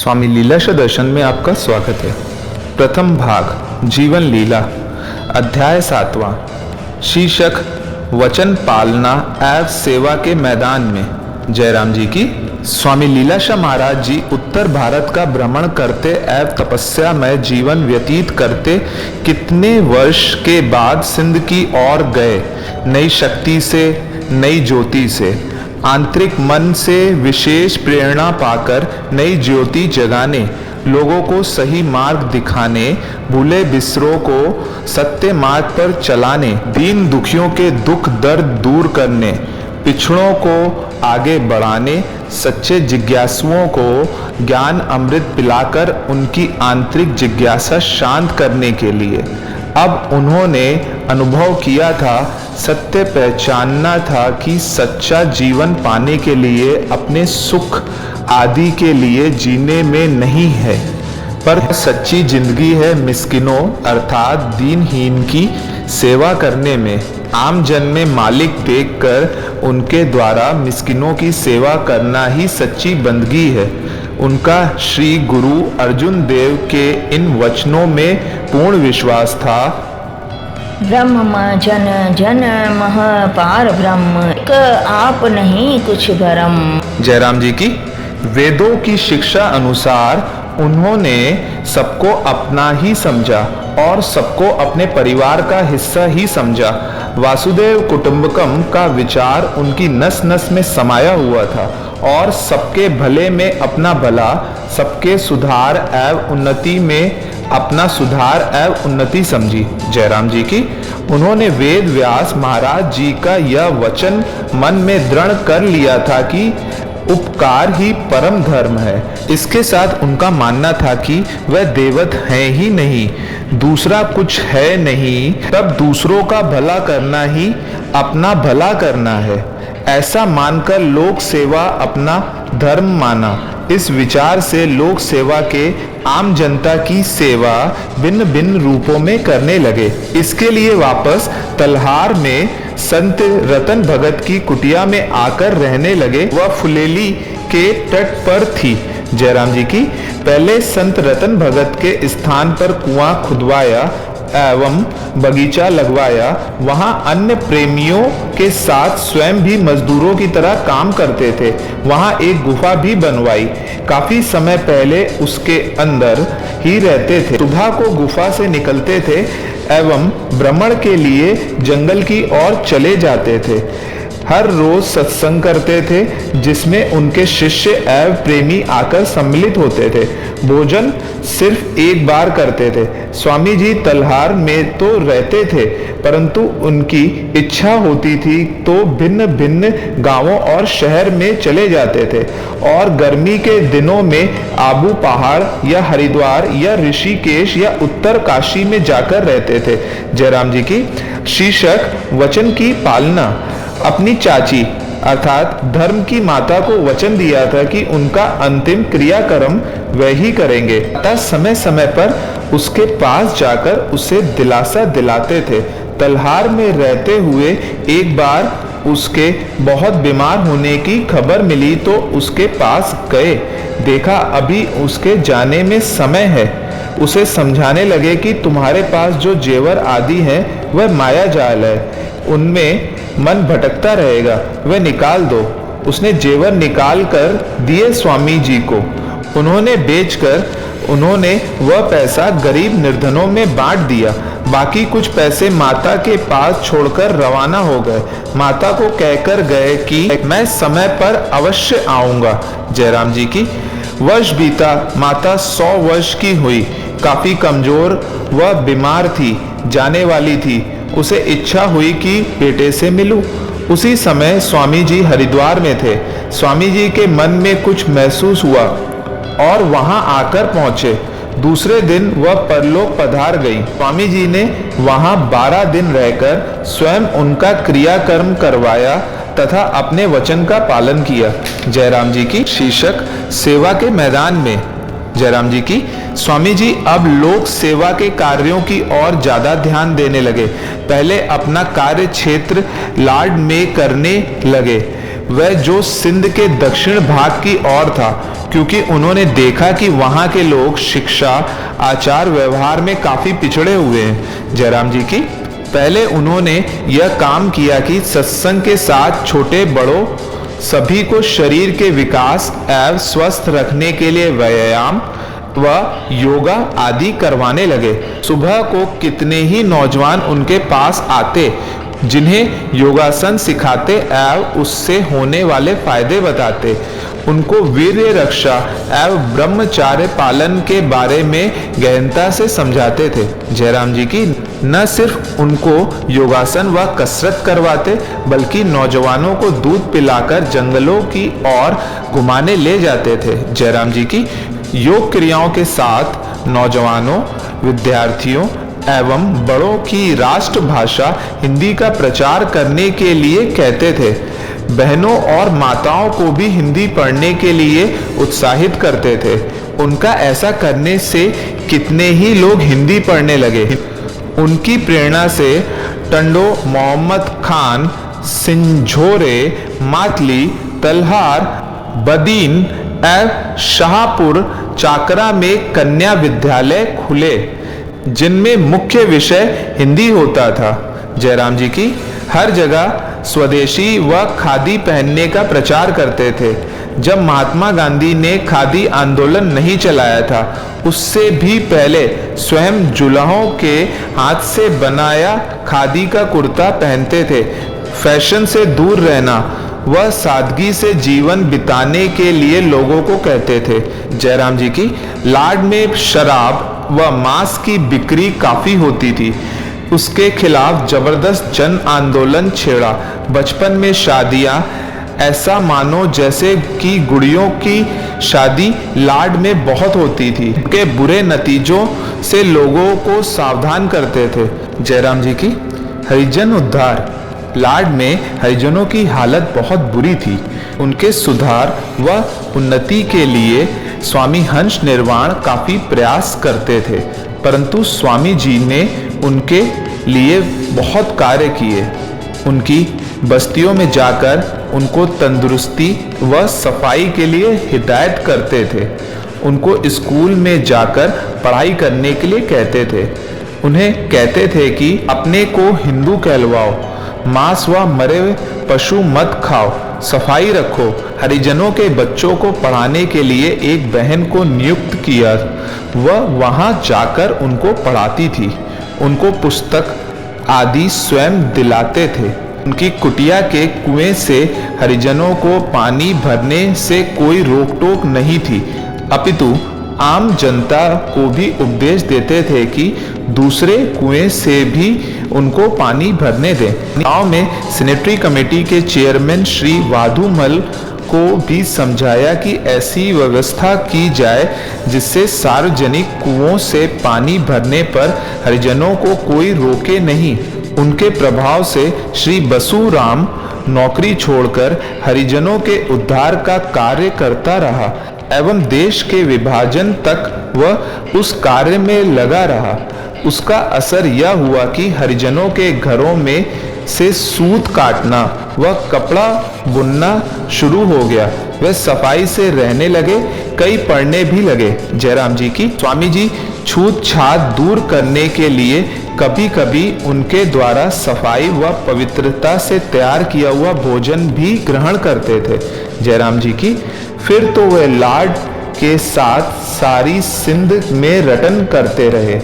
स्वामी लीलाशाह दर्शन में आपका स्वागत है। प्रथम भाग जीवन लीला, अध्याय 7वां, शीर्षक वचन पालना एवं सेवा के मैदान में। जयराम जी की। स्वामी लीलाशाह महाराज जी उत्तर भारत का भ्रमण करते एवं तपस्यामय जीवन व्यतीत करते कितने वर्ष के बाद सिंध की ओर गए, नई शक्ति से, नई ज्योति से, आंतरिक मन से विशेष प्रेरणा पाकर नई ज्योति जगाने, लोगों को सही मार्ग दिखाने, भूले बिसरों को सत्य मार्ग पर चलाने, दीन दुखियों के दुख दर्द दूर करने, पिछड़ों को आगे बढ़ाने, सच्चे जिज्ञासुओं को ज्ञान अमृत पिलाकर उनकी आंतरिक जिज्ञासा शांत करने के लिए। अब उन्होंने अनुभव किया था, सत्य पहचानना था कि सच्चा जीवन पाने के लिए अपने सुख आदि के लिए जीने में नहीं है, पर सच्ची जिंदगी है मिस्किनों अर्थात दीनहीन की सेवा करने में। आम जन में मालिक देखकर उनके द्वारा मिस्किनों की सेवा करना ही सच्ची बंदगी है। उनका श्री गुरु अर्जुन देव के इन वचनों में पूर्ण विश्वास था। ब्रह्म जन जन मह पार ब्रह्म, एक आप नहीं कुछ भरम। जयराम जी की। वेदों की शिक्षा अनुसार उन्होंने सबको अपना ही समझा और सबको अपने परिवार का हिस्सा ही समझा। वासुदेव कुटुंबकम का विचार उनकी नस नस में समाया हुआ था और सबके भले में अपना भला, सबके सुधार एवं उन्नति में अपना सुधार एवं उन्नति समझी। जयराम जी की। उन्होंने वेद व्यास महाराज जी का यह वचन मन में दृढ़ कर लिया था कि उपकार ही परम धर्म है। इसके साथ उनका मानना था कि वह देवत है ही नहीं, दूसरा कुछ है नहीं, तब दूसरों का भला करना ही अपना भला करना है। ऐसा मानकर लोक सेवा अपना धर्म माना। इस विचार से लोक सेवा के आम जनता की सेवा भिन्न भिन्न रूपों में करने लगे। इसके लिए वापस तलहार में संत रतन भगत की कुटिया में आकर रहने लगे। वह फुलेली के तट पर थी। जयराम जी की। पहले संत रतन भगत के स्थान पर कुआं खुदवाया एवं बगीचा लगवाया। वहां अन्य प्रेमियों के साथ स्वयं भी मजदूरों की तरह काम करते थे। वहां एक गुफा भी बनवाई। काफी समय पहले उसके अंदर ही रहते थे। सुबह को गुफा से निकलते थे एवं भ्रमण के लिए जंगल की ओर चले जाते थे। हर रोज सत्संग करते थे जिसमें उनके शिष्य एवं प्रेमी आकर सम्मिलित होते थे। भोजन सिर्फ एक बार करते थे। स्वामी जी तलहार में तो रहते थे, परंतु उनकी इच्छा होती थी तो भिन्न भिन्न गांवों और शहर में चले जाते थे और गर्मी के दिनों में आबू पहाड़ या हरिद्वार या ऋषिकेश या उत्तर काशी में जाकर रहते थे। जयराम जी की। शीर्षक वचन की पालना। अपनी चाची अर्थात धर्म की माता को वचन दिया था कि उनका अंतिम क्रियाक्रम वह ही करेंगे। अतः समय समय पर उसके पास जाकर उसे दिलासा दिलाते थे। तलहार में रहते हुए एक बार उसके बहुत बीमार होने की खबर मिली तो उसके पास गए। देखा अभी उसके जाने में समय है। उसे समझाने लगे कि तुम्हारे पास जो जेवर आदि हैं वह माया जाल है, उनमें मन भटकता रहेगा, वह निकाल दो। उसने जेवर निकाल कर दिए स्वामी जी को। उन्होंने बेचकर उन्होंने वह पैसा गरीब निर्धनों में बांट दिया। बाकी कुछ पैसे माता के पास छोड़कर रवाना हो गए। माता को कहकर गए कि मैं समय पर अवश्य आऊंगा। जयराम जी की। वर्ष बीता। माता 100 वर्ष की हुई। काफी कमजोर वह बीमार थी, जाने वाली थी। उसे इच्छा हुई कि बेटे से मिलूं। उसी समय स्वामी जी हरिद्वार में थे। स्वामी जी के मन में कुछ महसूस हुआ और वहां आकर पहुंचे। दूसरे दिन वह परलोक पधार गई। स्वामी जी ने वहां 12 दिन रहकर स्वयं उनका क्रियाकर्म करवाया तथा अपने वचन का पालन किया। जयराम जी की। शीर्षक सेवा के मैदान में। जयराम जी की। स्वामी जी अब लोक सेवा के कार्यों की ओर ज्यादा ध्यान देने लगे। पहले अपना कार्य क्षेत्र लाड में करने लगे, वह जो सिंध के दक्षिण भाग की ओर था, क्योंकि उन्होंने देखा कि वहाँ के लोग शिक्षा, आचार व्यवहार में काफी पिछड़े हुए हैं। जयराम जी की पहले उन्होंने यह काम किया कि सत्संग के साथ छोटे बड़ों सभी को शरीर के विकास एवं स्वस्थ रखने के लिए व्यायाम व योगा आदि करवाने लगे। सुबह को कितने ही नौजवान उनके पास आते जिन्हें योगासन सिखाते एवं उससे होने वाले फायदे बताते। उनको वीर्य रक्षा एवं ब्रह्मचार्य पालन के बारे में गहनता से समझाते थे। जयराम जी की न सिर्फ उनको योगासन व कसरत करवाते बल्कि नौजवानों को दूध पिलाकर जंगलों की ओर घुमाने ले जाते थे। जयराम जी की योग क्रियाओं के साथ नौजवानों, विद्यार्थियों एवं बड़ों की राष्ट्रभाषा हिंदी का प्रचार करने के लिए कहते थे। बहनों और माताओं को भी हिंदी पढ़ने के लिए उत्साहित करते थे। उनका ऐसा करने से कितने ही लोग हिंदी पढ़ने लगे। उनकी प्रेरणा से टंडो, मोहम्मद खान, सिंझोरे, मातली, तलहार, बदीन एवं शाहपुर चाकरा में कन्या विद्यालय खुले जिनमें मुख्य विषय हिंदी होता था। जयराम जी की हर जगह स्वदेशी व खादी पहनने का प्रचार करते थे। जब महात्मा गांधी ने खादी आंदोलन नहीं चलाया था उससे भी पहले स्वयं जुलाहों के हाथ से बनाया खादी का कुर्ता पहनते थे। फैशन से दूर रहना वह सादगी से जीवन बिताने के लिए लोगों को कहते थे। जयराम जी की लाड में शराब व मांस की बिक्री काफी होती थी। उसके खिलाफ जबरदस्त जन आंदोलन छेड़ा। बचपन में शादियां ऐसा मानो जैसे कि गुड़ियों की शादी लाड में बहुत होती थी। उनके बुरे नतीजों से लोगों को सावधान करते थे। जयराम जी की हरिजन उद्धार लाड में हरिजनों की हालत बहुत बुरी थी। उनके सुधार व उन्नति के लिए स्वामी हंस निर्वाण काफी प्रयास करते थे, परंतु स्वामी जी ने उनके लिए बहुत कार्य किए। उनकी बस्तियों में जाकर उनको तंदुरुस्ती व सफाई के लिए हिदायत करते थे। उनको स्कूल में जाकर पढ़ाई करने के लिए कहते थे। उन्हें कहते थे कि अपने को हिंदू कहलवाओ, मांस व मरे पशु मत खाओ, सफाई रखो। हरिजनों के बच्चों को पढ़ाने के लिए एक बहन को नियुक्त किया। वह वहां जाकर उनको पढ़ाती थी। उनको पुस्तक आदि स्वयं दिलाते थे। उनकी कुटिया के कुएं से हरिजनों को पानी भरने से कोई रोक टोक नहीं थी, अपितु आम जनता को भी उपदेश देते थे कि दूसरे कुएं से भी उनको पानी भरने दें। गांव में सैनिटरी कमेटी के चेयरमैन श्री वाधुमल को भी समझाया कि ऐसी व्यवस्था की जाए जिससे सार्वजनिक कुओं से पानी भरने पर हरिजनों को कोई रोके नहीं। उनके प्रभाव से श्री बसुराम नौकरी छोड़कर हरिजनों के उद्धार का कार्य करता रहा एवं देश के विभाजन तक वह उस कार्य में लगा रहा। उसका असर यह हुआ कि हरिजनों के घरों में से सूत काटना व कपड़ा बुनना शुरू हो गया। वे सफाई से रहने लगे, कई पढ़ने भी लगे। जयराम जी की स्वामी जी छूत छात दूर करने के लिए कभी कभी उनके द्वारा सफाई व पवित्रता से तैयार किया हुआ भोजन भी ग्रहण करते थे। जयराम जी की फिर तो वे लाड के साथ सारी सिंध में रटन करते रहे।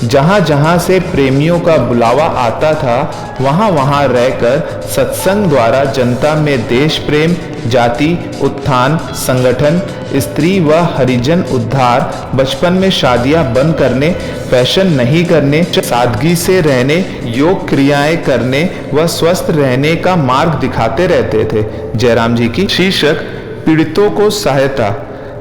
जहाँ जहाँ से प्रेमियों का बुलावा आता था वहाँ वहाँ रहकर सत्संग द्वारा जनता में देश प्रेम, जाति उत्थान, संगठन, स्त्री व हरिजन उद्धार, बचपन में शादियां बंद करने, फैशन नहीं करने, सादगी से रहने, योग क्रियाएं करने व स्वस्थ रहने का मार्ग दिखाते रहते थे। जयराम जी की शीर्षक पीड़ितों को सहायता।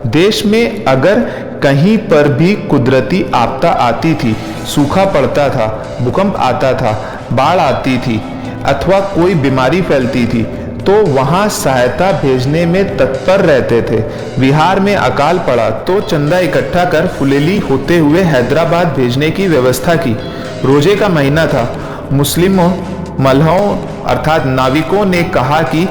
देश में अगर कहीं पर भी कुदरती आपदा आती थी, सूखा पड़ता था, भूकंप आता था, बाढ़ आती थी अथवा कोई बीमारी फैलती थी तो वहां सहायता भेजने में तत्पर रहते थे। बिहार में अकाल पड़ा तो चंदा इकट्ठा कर फुलेली होते हुए हैदराबाद भेजने की व्यवस्था की। रोजे का महीना था। मुस्लिमों मल्हों अर्थात नाविकों ने कहा कि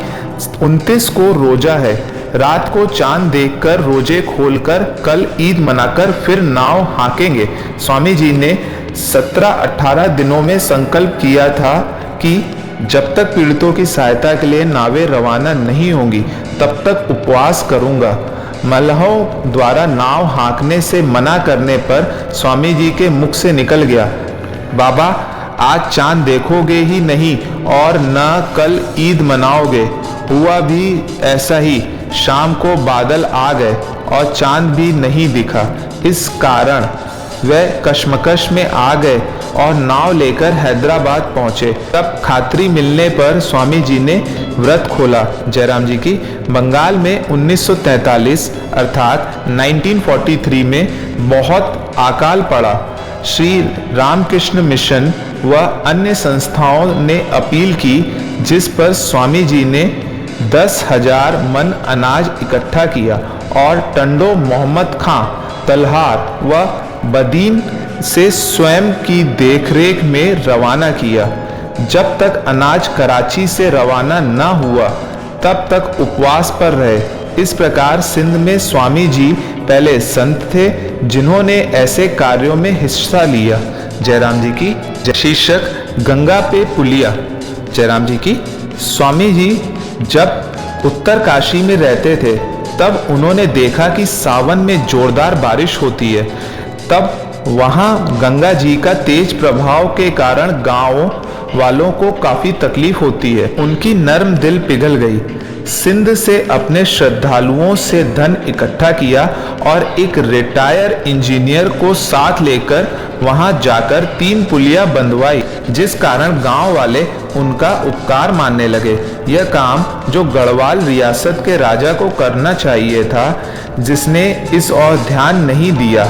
29 को रोजा है, रात को चांद देखकर रोजे खोलकर कल ईद मनाकर फिर नाव हाँकेंगे। स्वामी जी ने 17-18 दिनों में संकल्प किया था कि जब तक पीड़ितों की सहायता के लिए नावें रवाना नहीं होंगी तब तक उपवास करूंगा। मल्लाहों द्वारा नाव हाँकने से मना करने पर स्वामी जी के मुख से निकल गया, बाबा आज चांद देखोगे ही नहीं और न कल ईद मनाओगे। हुआ भी ऐसा ही, शाम को बादल आ गए और चांद भी नहीं दिखा। इस कारण वह कश्मकश में आ गए और नाव लेकर हैदराबाद पहुंचे। तब खातरी मिलने पर स्वामी जी ने व्रत खोला। जयराम जी की बंगाल में 1943 अर्थात 1943 में बहुत अकाल पड़ा। श्री रामकृष्ण मिशन व अन्य संस्थाओं ने अपील की, जिस पर स्वामी जी ने 10,000 मन अनाज इकट्ठा किया और टंडो मोहम्मद खां तलहार व बदीन से स्वयं की देखरेख में रवाना किया। जब तक अनाज कराची से रवाना न हुआ तब तक उपवास पर रहे। इस प्रकार सिंध में स्वामी जी पहले संत थे जिन्होंने ऐसे कार्यों में हिस्सा लिया। जयराम जी की शीर्षक गंगा पे पुलिया। जयराम जी की स्वामी जी जब उत्तर काशी में रहते थे तब उन्होंने देखा कि सावन में जोरदार बारिश होती है। तब वहां गंगा जी का तेज प्रभाव के कारण गांवों वालों को काफी तकलीफ होती है। उनकी नर्म दिल पिघल गई। सिंध से अपने श्रद्धालुओं से धन इकट्ठा किया और एक रिटायर इंजीनियर को साथ लेकर वहां जाकर 3 पुलिया बंधवाई, जिस कारण गांव वाले उनका उपकार मानने लगे। यह काम जो गढ़वाल रियासत के राजा को करना चाहिए था, जिसने इस ओर ध्यान नहीं दिया।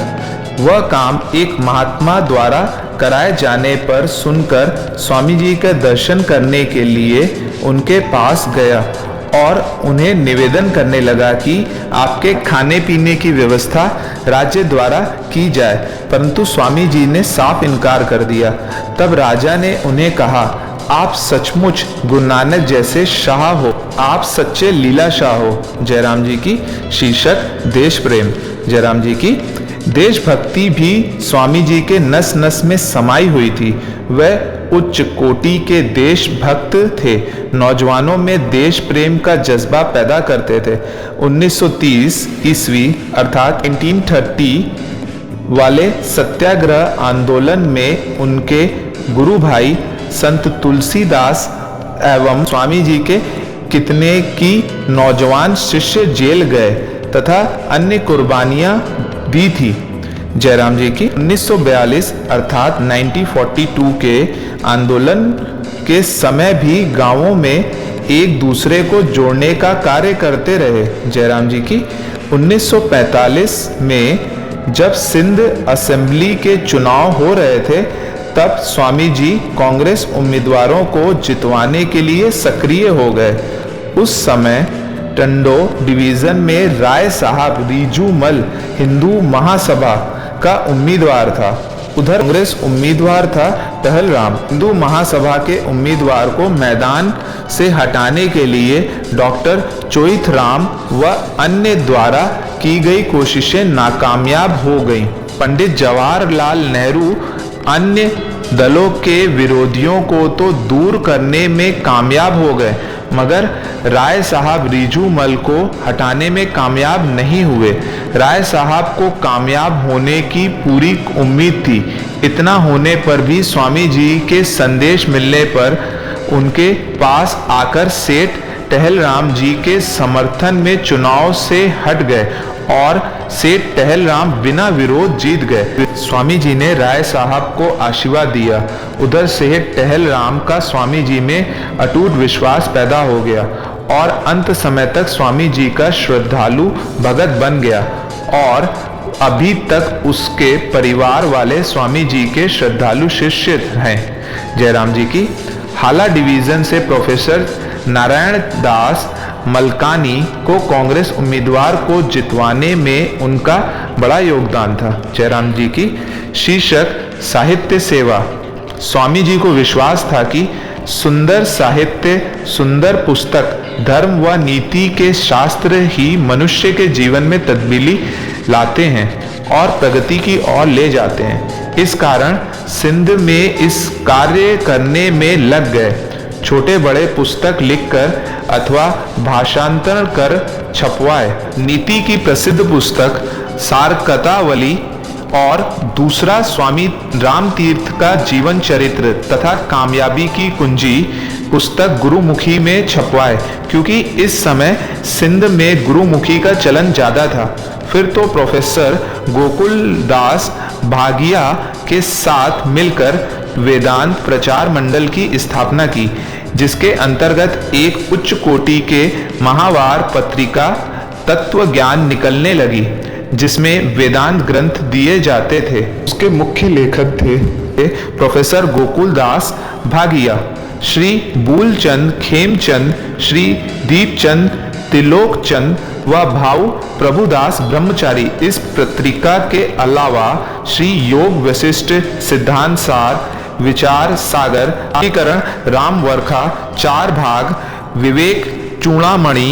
वह काम एक महात्मा द्वारा कराए जाने पर सुनकर स्वामी जी का दर्शन करने के लिए उनके पास गया और उन्हें निवेदन करने लगा कि आपके खाने पीने की व्यवस्था राज्य द्वारा की जाए, परंतु स्वामी जी ने साफ इनकार कर दिया। तब राजा ने उन्हें कहा, आप सचमुच गुरु नानक जैसे शाह हो, आप सच्चे लीला शाह हो। जयराम जी की शीर्षक देश प्रेम। जयराम जी की देशभक्ति भी स्वामी जी के नस नस में समाई हुई थी। वह उच्च कोटि के देशभक्त थे, नौजवानों में देश प्रेम का जज्बा पैदा करते थे। 1930 ईस्वी अर्थात 1930 वाले सत्याग्रह आंदोलन में उनके गुरु भाई संत तुलसीदास एवं स्वामी जी के कितने की नौजवान शिष्य जेल गए तथा अन्य कुर्बानियां दी थी। जयराम जी की 1942 अर्थात 1942 के आंदोलन के समय भी गांवों में एक दूसरे को जोड़ने का कार्य करते रहे। जयराम जी की 1945 में जब सिंध असेंबली के चुनाव हो रहे थे तब स्वामी जी कांग्रेस उम्मीदवारों को जितवाने के लिए सक्रिय हो गए। उस समय टंडो डिवीजन में राय साहब रीजूमल हिंदू महासभा का उम्मीदवार था। उधर कांग्रेस उम्मीदवार था टहलराम। हिंदू महासभा के उम्मीदवार को मैदान से हटाने के लिए डॉक्टर चोइथराम व अन्य द्वारा की गई कोशिशें नाकामयाब हो गईं। पंडित जवाहरलाल नेहरू अन्य दलों के विरोधियों को तो दूर करने में कामयाब हो गए, मगर राय साहब रीजूमल को हटाने में कामयाब नहीं हुए। राय साहब को कामयाब होने की पूरी उम्मीद थी। इतना होने पर भी स्वामी जी के संदेश मिलने पर उनके पास आकर सेठ टहलराम जी के समर्थन में चुनाव से हट गए और सेठ टहलराम बिना विरोध जीत गए। स्वामी जी ने राय साहब को आशीर्वाद दिया। उधर सेठ टहलराम का स्वामी जी में अटूट विश्वास पैदा हो गया और अंत समय तक स्वामी जी का श्रद्धालु भगत बन गया और अभी तक उसके परिवार वाले स्वामी जी के श्रद्धालु शिष्य हैं। जयराम जी की हाला डिवीजन से प्रोफेसर नारायण दास मलकानी को कांग्रेस उम्मीदवार को जितवाने में उनका बड़ा योगदान था। जयराम जी की शीर्षक साहित्य सेवा। स्वामी जी को विश्वास था कि सुंदर साहित्य, सुंदर पुस्तक धर्म व नीति के शास्त्र ही मनुष्य के जीवन में तब्दीली लाते हैं और प्रगति की ओर ले जाते हैं। इस कारण सिंध में इस कार्य करने में लग गए। छोटे बड़े पुस्तक लिखकर अथवा भाषांतर कर छपवाए। नीति की प्रसिद्ध पुस्तक सारकतावली और दूसरा स्वामी रामतीर्थ का जीवन चरित्र तथा कामयाबी की कुंजी पुस्तक गुरुमुखी में छपवाए, क्योंकि इस समय सिंध में गुरुमुखी का चलन ज्यादा था। फिर तो प्रोफेसर गोकुल दास भागिया के साथ मिलकर वेदांत प्रचार मंडल की स्थापना की, जिसके अंतर्गत एक उच्च कोटि के माहवार पत्रिका तत्व ज्ञान निकलने लगी, जिसमें वेदांत ग्रंथ दिए जाते थे। उसके मुख्य लेखक थे प्रोफेसर गोकुल दास भागिया, श्री बूलचंद खेमचंद, श्री दीपचंद त्रिलोकचंद व भाऊ प्रभुदास ब्रह्मचारी। इस पत्रिका के अलावा श्री योग वशिष्ठ, सिद्धांत सार, विचार सागर, अधिकरण राम वर्खा, चार भाग, विवेक चूड़ामणि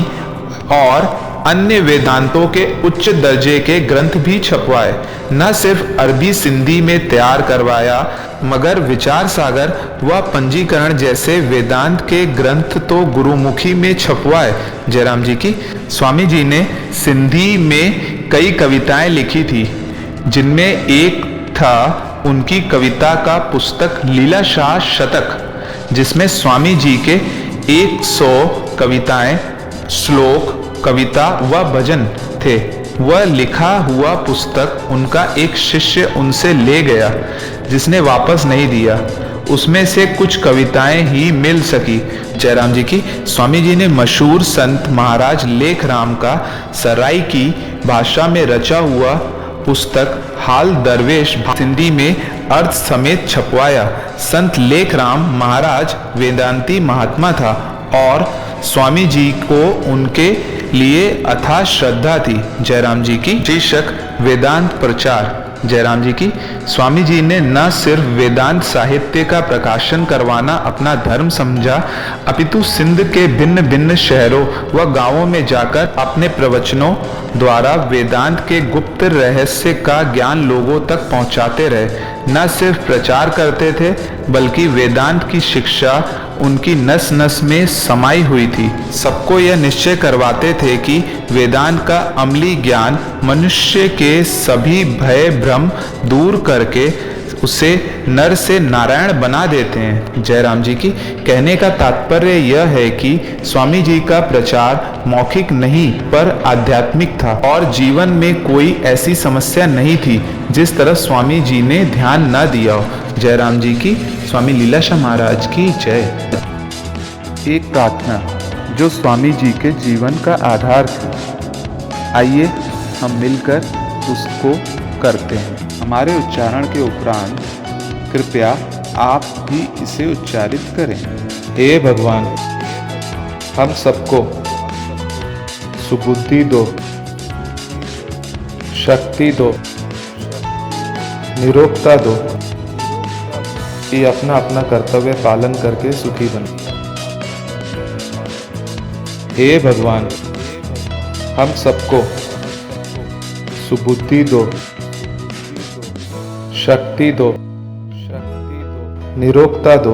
और अन्य वेदांतों के उच्च दर्जे के ग्रंथ भी छपवाए। न सिर्फ अरबी सिंधी में तैयार करवाया, मगर विचार सागर व पंजीकरण जैसे वेदांत के ग्रंथ तो गुरुमुखी में छपवाए। जयराम जी की स्वामी जी ने सिंधी में कई कविताएं लिखी थी, जिनमें एक था उनकी कविता का पुस्तक लीलाशाह शतक, जिसमें स्वामी जी के 100 कविताएं, श्लोक, कविता व भजन थे। वह लिखा हुआ पुस्तक उनका एक शिष्य उनसे ले गया, जिसने वापस नहीं दिया। उसमें से कुछ कविताएं ही मिल सकी। जयराम जी की स्वामी जी ने मशहूर संत महाराज लेखराम का सराय की भाषा में रचा हुआ पुस्तक हाल दरवेश सिंधी में अर्थ समेत छपवाया। संत लेखराम महाराज वेदांती महात्मा था और स्वामी जी को उनके लिए अथाह श्रद्धा थी। जयराम जी की शीर्षक वेदांत प्रचार। जयराम जी की स्वामी जी ने न सिर्फ वेदांत साहित्य का प्रकाशन करवाना अपना धर्म समझा, अपितु सिंध के भिन्न भिन्न शहरों व गांवों में जाकर अपने प्रवचनों द्वारा वेदांत के गुप्त रहस्य का ज्ञान लोगों तक पहुंचाते रहे। न सिर्फ प्रचार करते थे, बल्कि वेदांत की शिक्षा उनकी नस नस में समाई हुई थी। सबको यह निश्चय करवाते थे कि वेदांत का अमली ज्ञान मनुष्य के सभी भय भ्रम दूर करके उसे नर से नारायण बना देते हैं। जयराम जी की कहने का तात्पर्य यह है कि स्वामी जी का प्रचार मौखिक नहीं पर आध्यात्मिक था और जीवन में कोई ऐसी समस्या नहीं थी जिस तरह स्वामी जी ने ध्यान न दिया हो। जयराम जी की स्वामी लीलाशाह महाराज की जय। एक प्रार्थना जो स्वामी जी के जीवन का आधार थी, आइए हम मिलकर उसको करते हैं। हमारे उच्चारण के उपरांत कृपया आप भी इसे उच्चारित करें। हे भगवान, हम सबको सुबुद्धि दो, शक्ति दो, निरोगता दो कि अपना अपना कर्तव्य पालन करके सुखी बने। हे भगवान, हम सबको सुबुद्धि दो, शक्ति दो, निरोगता दो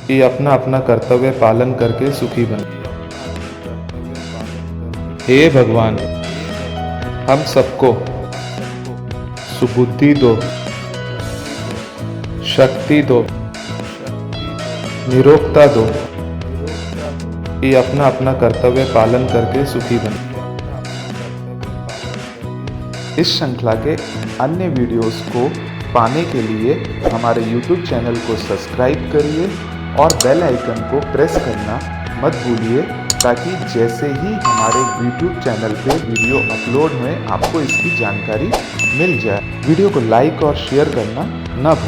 कि अपना अपना कर्तव्य पालन करके सुखी बने। हे भगवान, हम सबको सुबुद्धि दो, शक्ति दो, निरोगता दो कि अपना अपना कर्तव्य पालन करके सुखी बने। इस श्रृंखला के अन्य वीडियोस को पाने के लिए हमारे YouTube चैनल को सब्सक्राइब करिए और बेल आइकन को प्रेस करना मत भूलिए, ताकि जैसे ही हमारे YouTube चैनल पे वीडियो अपलोड हुए आपको इसकी जानकारी मिल जाए। वीडियो को लाइक और शेयर करना न भूलिए।